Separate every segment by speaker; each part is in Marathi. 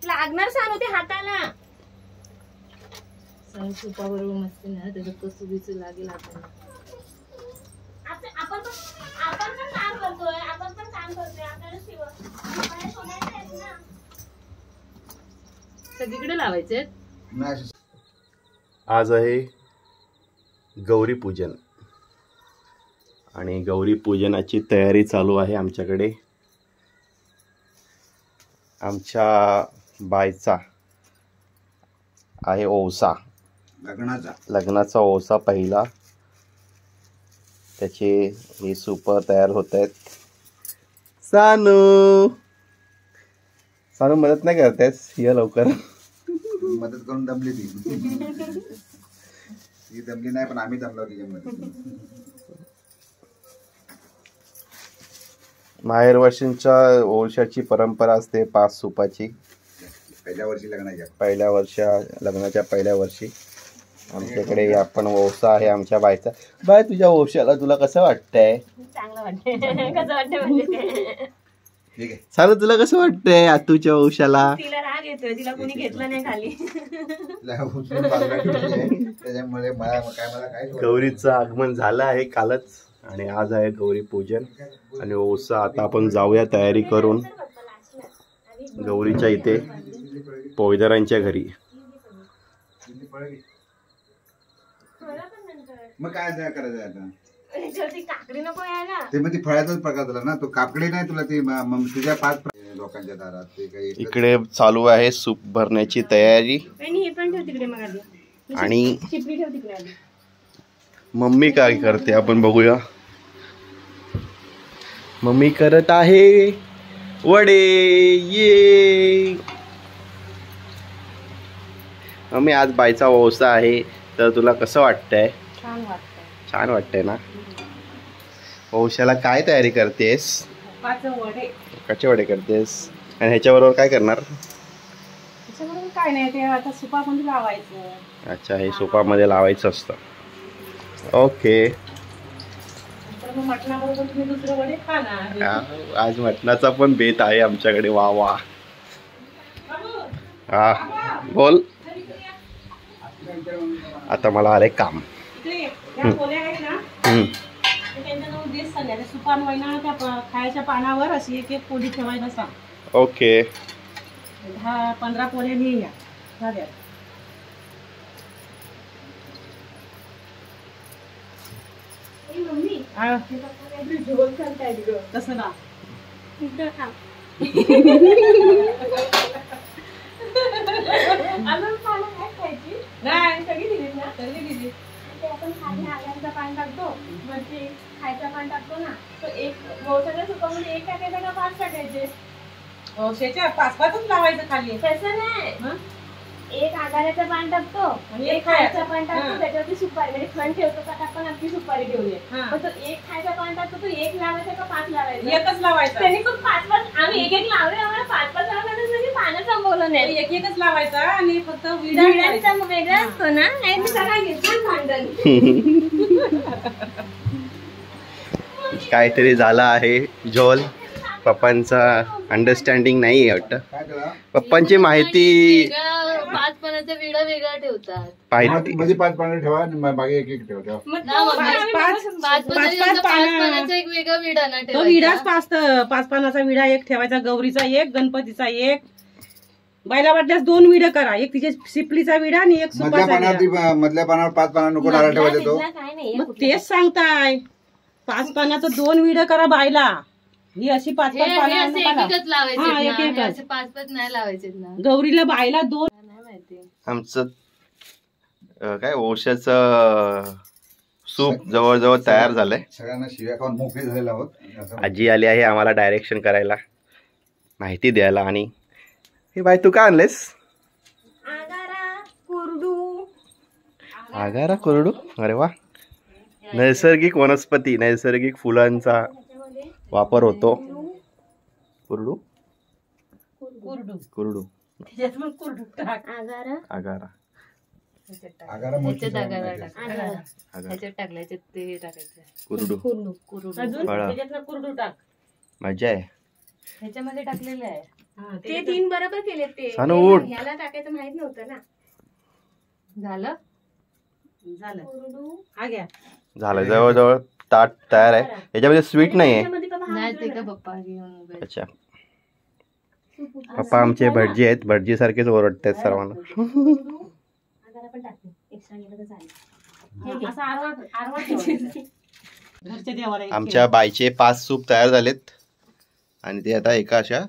Speaker 1: लागणार सांग होते हाताला सुपाबरोबर मस्त ना त्याचं कसं बिचू लागेल हाताला. आपण पण काम करतोय आपल्याला सगळीकडे लावायचे.
Speaker 2: आज आहे गौरी पूजन आणि गौरी पूजनाची तयारी चालू आहे आमच्याकडे. आमच्या बायचा आहे ओवसा, लग्नाचा ओवसा पहिला. त्याचे हे सूप तयार होत आहेत. सानू मदत नाही करतेस? ये लवकर.
Speaker 3: मदत करून दमली ती दमली नाही पण आम्ही दमलो तिच्यामध्ये.
Speaker 2: माहेर वर्षींच्या ओवशाची परंपरा असते 5 सुपाची. लग्नाच्या पहिल्या वर्षी आमच्याकडे आपण ओवसा आहे आमच्या बायचा. बाय तुझ्या ओवशाला तुला कसं वाटतंय?
Speaker 1: चांगलं वाटतंय. कसं वाटतंय म्हणजे
Speaker 2: सानू तुला कसं वाटतंय आतूच्या ओवशाला?
Speaker 1: तिला राग येतोय, तिला कोणी घेतलं नाही खाली.
Speaker 3: त्याच्यामुळे
Speaker 2: गौरीचं आगमन झालं आहे कालच आणि आज आहे गौरी पूजन आणि ओवसा. आता आपण जाऊया तयारी करून गौरीच्या इथे पोयदरांच्या घरी.
Speaker 3: मग काय करायचं आता?
Speaker 1: काकडी नको यायला.
Speaker 3: ते मग ती फळाचाच प्रकार झाला ना तो. काकडी नाही तुला ती तुझ्या 5 लोकांच्या दारात ते काही.
Speaker 2: इकडे चालू आहे सूप भरण्याची तयारी.
Speaker 1: हे पण ठेव तिकडे मग आधी.
Speaker 2: आणि
Speaker 1: चिपली ठेव तिकडे आधी.
Speaker 2: मम्मी काय करते आपण बघूया. मम्मी करत आहे वडे. ये मम्मी आज बायचा ओवसा आहे तर तुला कसं वाटतंय? छान वाटतंय ना. ओवशाला काय तयारी करतेस? कच्चे वडे करतेस आणि ह्याच्याबरोबर काय करणार?
Speaker 1: काय नाही ते आता सुपामध्ये लावायचं.
Speaker 2: अच्छा हे सुपामध्ये लावायचं असतं. ओके.
Speaker 1: मटणाबरोबर तुम्ही दुसरे वडे खाणार.
Speaker 2: आज मटणाचा पण बेत आहे आमच्याकडे. वा वा. हा बोल. आता मला आले काम.
Speaker 1: खायच्या पानावर अशी एक पोळी ठेवायला सांग.
Speaker 2: ओके.
Speaker 1: 10-15 पोळ्या लिहिल्या झाल्या. कसं ना नाही सगळी दिली ना. सगळी दिली. आपण खाली आल्यांचं पान टाकतो म्हणजे खायचं पान टाकतो ना तो एक वोसाच्या सुपामध्ये 1 टाकायचं का 5 टाकायचे? वोसाच्या 5-5च लावायचं खाली. तसं नाही. 1 आगाऱ्याचं पान टाकतो आणि 1 खायचं पान टाकतो. त्याच्यावरती सुपारी म्हणजे खण ठेवतो का आपण आपली सुपारी ठेवली. पण तो 1 खायचं पान टाकतो तो 1 लावायचं का 5 लावायचं? 1च लावायचं. त्यांनी खूप 5-5 आम्ही 1-1 लावले. आम्हाला 5-5 लावायचं म्हणजे पानं संपवलं नाही. 1-1च लावायचा आणि फक्त विड्याचा वेगळा असतो ना. नाही सगळा घेतला भांडण.
Speaker 2: काहीतरी झालं आहे. झोल पप्पांचा अंडरस्टँडिंग नाही आहे वाटतं. पप्पांची माहिती
Speaker 1: 5 पानाचा विडा वेगळा ठेवतात.
Speaker 3: मध्ये 5 पानं ठेवा मागे 1-1 ठेवा.
Speaker 1: 5 पानाचा एक वेगळा विडा ना ठेवा.
Speaker 4: तो विडाच 5 पानाचा विडा एक ठेवायचा. गौरीचा 1, गणपतीचा 1. बायला वाटल्यास 2 विडे करा. एक तिच्या शिपलीचा विडा आणि एक सुपाचा विडा.
Speaker 3: मधल्या पानावर 5 पानं नको डाळा ठेवायचा तो.
Speaker 4: मग तेच सांगताय 5 पानाचं 2 विडे करा बायला. ही अशी 5-5 पानं
Speaker 1: लावायचे. 5-5 नाही लावायचे ना.
Speaker 4: गौरीला बायला 2
Speaker 1: नाही माहिती.
Speaker 2: आमचं काय ओवशाचं सूप जवळजवळ तयार झालंय.
Speaker 3: सगळ्यांना शिव्या खाऊन मोकळे झालेला आहोत.
Speaker 2: आजी आली आहे आम्हाला डायरेक्शन करायला, माहिती द्यायला. आणि हे बाई तू काय आणलेस? आगारा कुरडू. अरे वा. नैसर्गिक वनस्पती, नैसर्गिक फुलांचा वापर होतो. कुरडू कुरडू आगारा. कुरडू मजा आहे.
Speaker 1: ह्याच्यामध्ये टाकलेले आहे
Speaker 5: ते 3 बरोबर केले ते
Speaker 2: सानू उठ.
Speaker 5: ह्याला टाकायचं माहित नव्हतं ना.
Speaker 1: झालं
Speaker 4: झालं
Speaker 5: हुरडू.
Speaker 4: हा घ्या.
Speaker 2: झालं जवळजवळ ताट तयार आहे. याच्यामध्ये स्वीट नाहीये.
Speaker 5: त्याच्यामध्ये बाबा
Speaker 1: नाही
Speaker 5: हात
Speaker 1: ते
Speaker 5: जोडा.
Speaker 1: का पप्पा घेऊन उभे.
Speaker 2: अच्छा पप्पा आमचे भटजी आहेत. भटजी सारखेच ओरडतात सर्वांना.
Speaker 5: हुरडू. आता आपण टाकतो एक्स्ट्रा गेलं तर चालेल.
Speaker 4: असं आरवा ठेवायचं. घरच्या देवाला एक
Speaker 2: आमच्या बाईचे 5 सूप तयार झालेत आणि ते आता एका अशा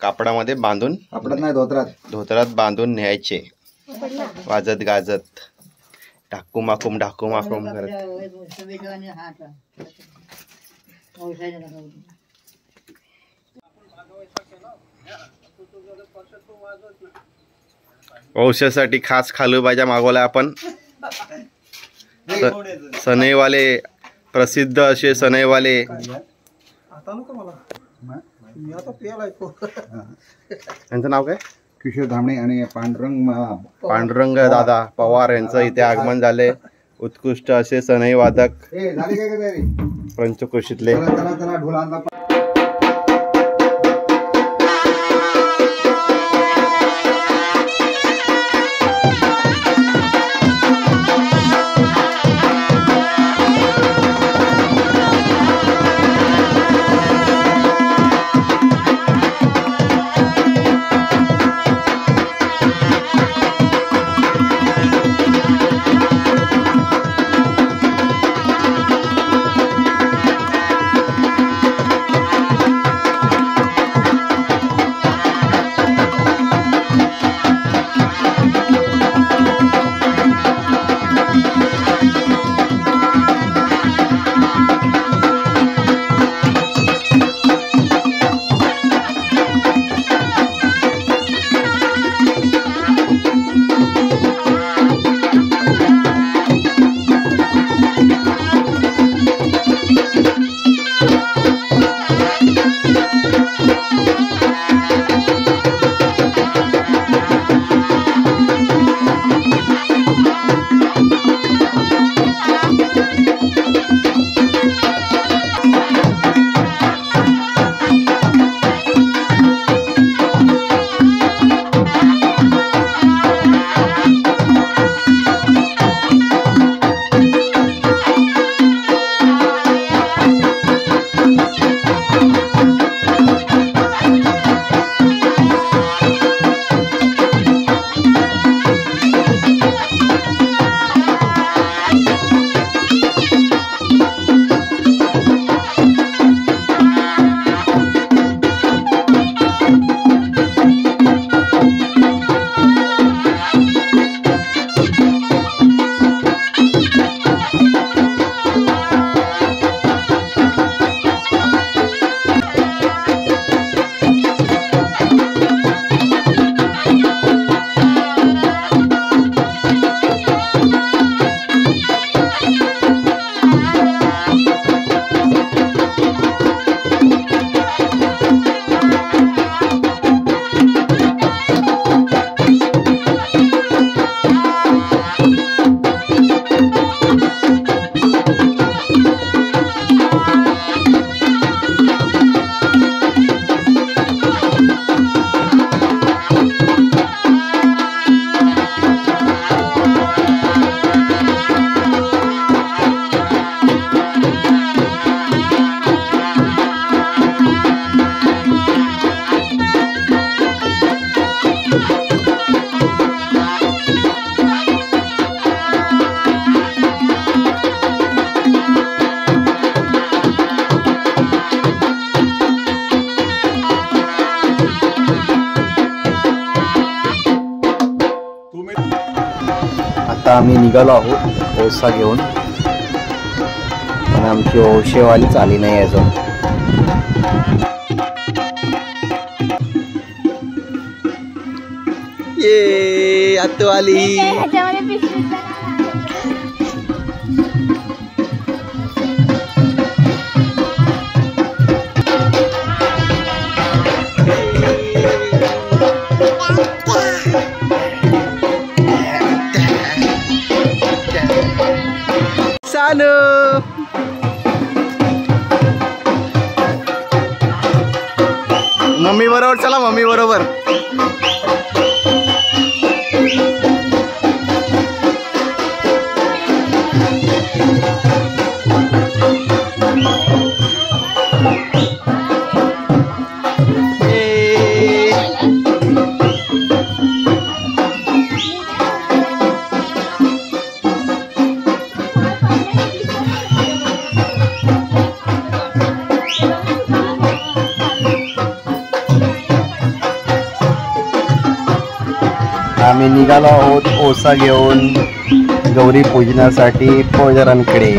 Speaker 2: कापडामध्ये बांधून
Speaker 3: आपलं नाही धोत्रात.
Speaker 2: धोतरात बांधून न्यायचे वाजत गाजत ढाकूम माकूम करत. औषधासाठी खास खालूबाजा मागवला आपण. सनईवाले प्रसिद्ध असे सनईवाले त्यांचं नाव काय
Speaker 3: किशोर धामणे आणि
Speaker 2: पांडुरंग दादा पवार यांचं इथे आगमन झाले. उत्कृष्ट असे सनई वादक
Speaker 3: झाली काय तयारी.
Speaker 2: पंचक्रोशीतले.
Speaker 3: चला ढोल आणला.
Speaker 2: आता आम्ही निघालो आहोत ओसा घेऊन, पण आमची ओशेवालीच आली नाही अजून. ये आतू आली. सानू पटापट चला मम्मी बरोबर. आम्ही निघालो आहोत ओसा घेऊन गौरी पूजनासाठी पोजरांकडे.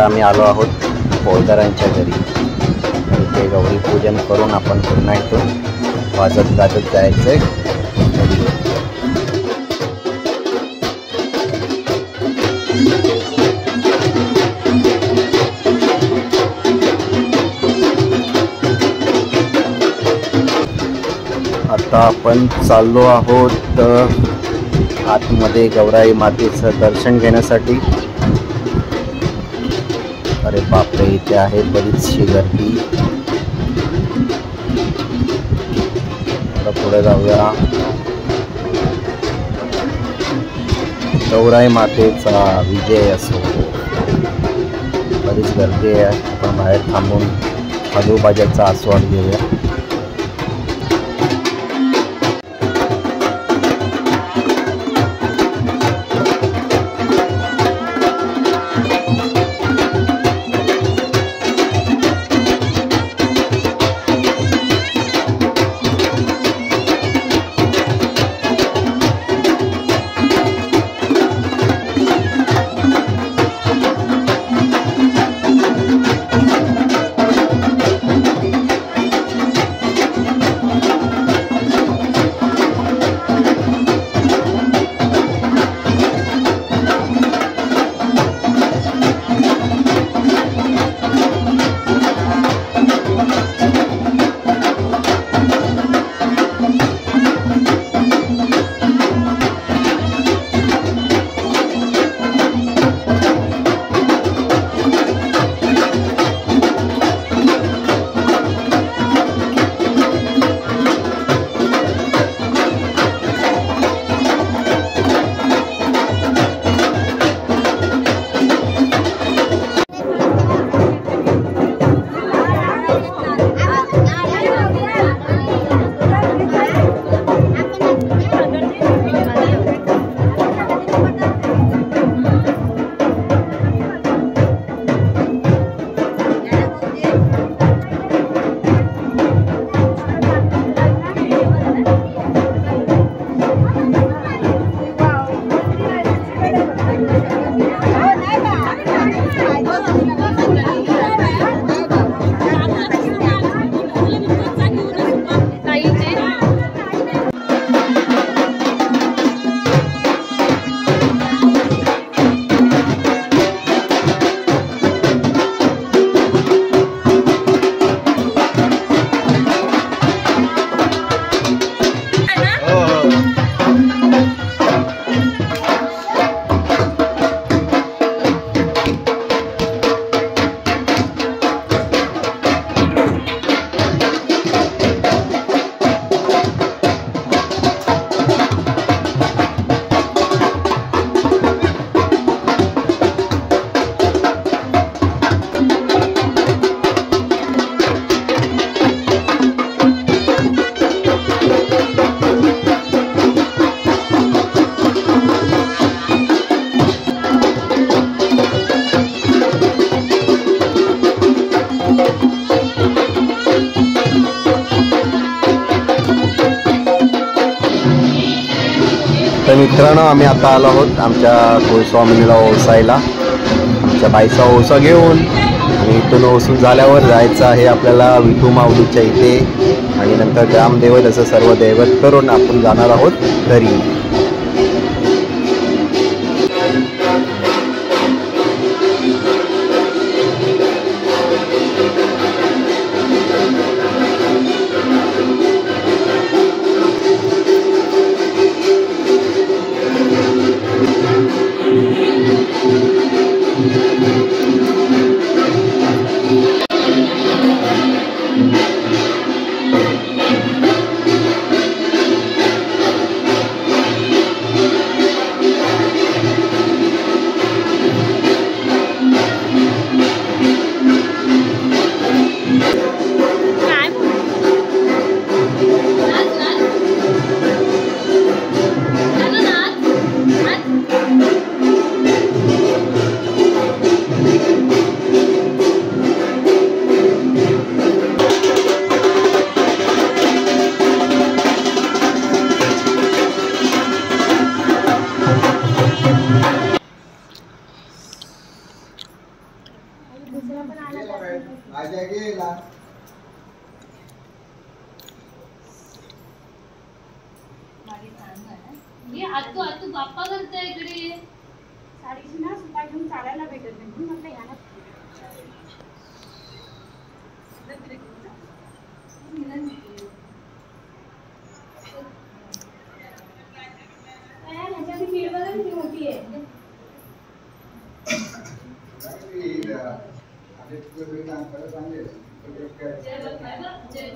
Speaker 2: आम्ही आलो आहोत पोळदारांच्या घरी आणि ते गौरी पूजन करून आपण पुन्हा इथून वाजत गाजत जायचंय घरी. आता आपण चाललो आहोत आतमध्ये गौराई मातेचं दर्शन घेण्यासाठी. अरे बापरे, इथे आहे बरीचशी गर्दी. पुढे जाऊया. गौराई मातेचा विजय असो. बरीच गर्दी आहे. आपण बाहेर थांबून आजूबाजूचा आस्वाद घेऊया. तर मित्रांनो, आम्ही आता आलो आहोत आमच्या कुलस्वामिनीला ओसायला. आमच्या बाईचा ओसा घेऊन आणि इथून ओसून झाल्यावर जायचं आहे आपल्याला विठू माऊलीच्या इथे आणि नंतर ग्रामदैवत असं सर्व दैवत करून आपण जाणार आहोत घरी.
Speaker 5: तू बाप्पा करतोय इकडे
Speaker 1: साडीची ना सुपारी घेऊन चालायला भेटत नाही म्हणून म्हटलं ह्याला ह्याच्याची फीड बघा किती मोठी आहे.
Speaker 5: जय